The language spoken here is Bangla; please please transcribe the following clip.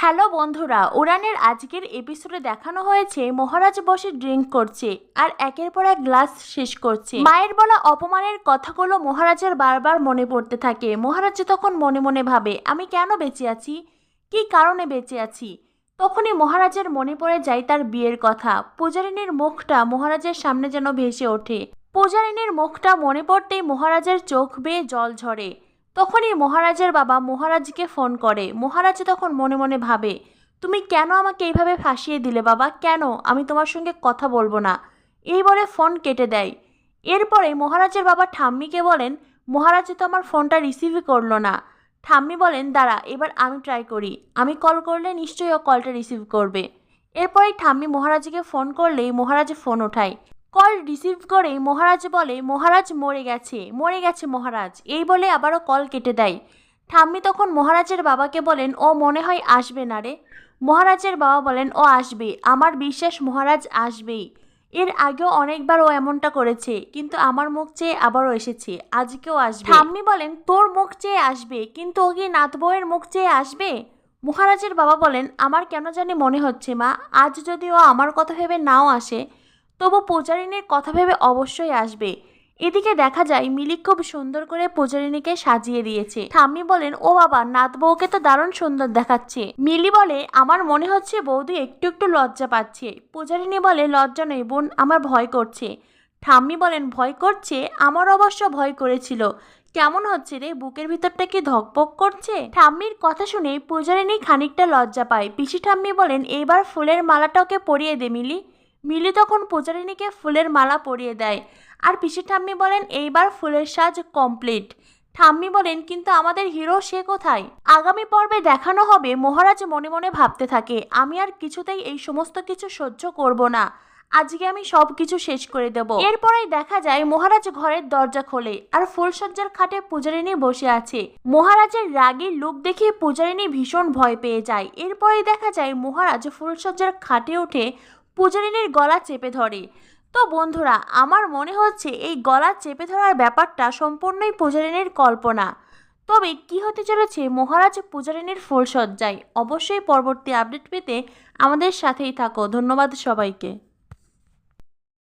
হ্যালো বন্ধুরা, উড়ানের আজকের এপিসোডে দেখানো হয়েছে মহারাজ বসে ড্রিঙ্ক করছে আর একের পর এক গ্লাস শেষ করছে। মায়ের বলা অপমানের কথাগুলো মহারাজের বারবার মনে পড়তে থাকে। মহারাজ তখন মনে মনে ভাবে, আমি কেন বেঁচে আছি, কি কারণে বেঁচে আছি। তখনই মহারাজের মনে পড়ে যায় তার বিয়ের কথা। পূজারিনীর মুখটা মহারাজের সামনে যেন ভেসে ওঠে। পূজারিনীর মুখটা মনে পড়তেই মহারাজের চোখ বেয়ে জল ঝরে। তখনই মহারাজের বাবা মহারাজকে ফোন করে। মহারাজ তখন মনে মনে ভাবে, তুমি কেন আমাকে এইভাবে ফাঁসিয়ে দিলে বাবা, কেন? আমি তোমার সঙ্গে কথা বলবো না, এই বলে ফোন কেটে দেয়। এরপরে মহারাজের বাবা ঠাম্মিকে বলেন, মহারাজ তো আমার ফোনটা রিসিভই করলো না। ঠাম্মি বলেন, দাঁড়া, এবার আমি ট্রাই করি, আমি কল করলে নিশ্চয়ই ও কলটা রিসিভ করবে। এরপরে ঠাম্মি মহারাজকে ফোন করলেই মহারাজ ফোন ওঠায়। কল রিসিভ করেই মহারাজ বলে, মহারাজ মরে গেছে, মরে গেছে মহারাজ, এই বলে আবারও কল কেটে দেয়। ঠাম্মি তখন মহারাজের বাবাকে বলেন, ও মনে হয় আসবে না রে। মহারাজের বাবা বলেন, ও আসবে, আমার বিশ্বাস মহারাজ আসবেই। এর আগেও অনেকবার ও এমনটা করেছে, কিন্তু আমার মুখ চেয়ে আবারও এসেছে, আজকেও আসবে। ঠাম্মি বলেন, তোর মুখ চেয়ে আসবে, কিন্তু ও কি নাত বউয়ের মুখ চেয়ে আসবে? মহারাজের বাবা বলেন, আমার কেন জানি মনে হচ্ছে মা, আজ যদি ও আমার কথা ভেবে নাও আসে, তবু পূজারিনীর কথা ভেবে অবশ্যই আসবে। এদিকে দেখা যায় মিলি খুব সুন্দর করে পূজারিনীকে সাজিয়ে দিয়েছে। ঠাম্মি বলেন, ও বাবা, নাত বউকে তো দারুণ সুন্দর দেখাচ্ছে। মিলি বলে, আমার মনে হচ্ছে বৌদি একটু একটু লজ্জা পাচ্ছে। পূজারিনী বলে, লজ্জা নেই বোন, আমার ভয় করছে। ঠাম্মি বলেন, ভয় করছে? আমার অবশ্য ভয় করেছিল। কেমন হচ্ছে রে, বুকের ভিতরটা কি ধকপক করছে? ঠাম্মির কথা শুনে পূজারিনী খানিকটা লজ্জা পায়। পিসি ঠাম্মি বলেন, এইবার ফুলের মালাটা ওকে পরিয়ে দে মিলি। মিলি তখন পূজারিনীকে ফুলের মালা পরিয়ে দেয়। আর পিসি ঠাম্মি বলেন, এইবার ফুলের সাজ কমপ্লিট। ঠাম্মি বলেন, কিন্তু আমাদের হিরো সে কোথায়? আগামী পর্বে দেখানো হবে মহারাজ মনে মনে ভাবতে থাকে, আমি আর কিছুতেই এই সমস্ত কিছু সহ্য করব না, আজকে আমি সব কিছু শেষ করে দেব। এরপরেই দেখা যায় মহারাজ ঘরের দরজা খোলে আর ফুলসজ্জার খাটে পূজারিনী বসে আছে। মহারাজের রাগী লুক দেখে পূজারিনী ভীষণ ভয় পেয়ে যায়। এরপরেই দেখা যায় মহারাজ ফুলসজ্জার খাটে উঠে পূজারিনীর গলা চেপে ধরে। তো বন্ধুরা, আমার মনে হচ্ছে এই গলা চেপে ধরার ব্যাপারটা সম্পূর্ণই পূজারিনীর কল্পনা। তবে কি হতে চলেছে মহারাজ পূজারিনীর ফুলসজ্জায়, অবশ্যই পরবর্তী আপডেট পেতে আমাদের সাথেই থাকো। ধন্যবাদ সবাইকে।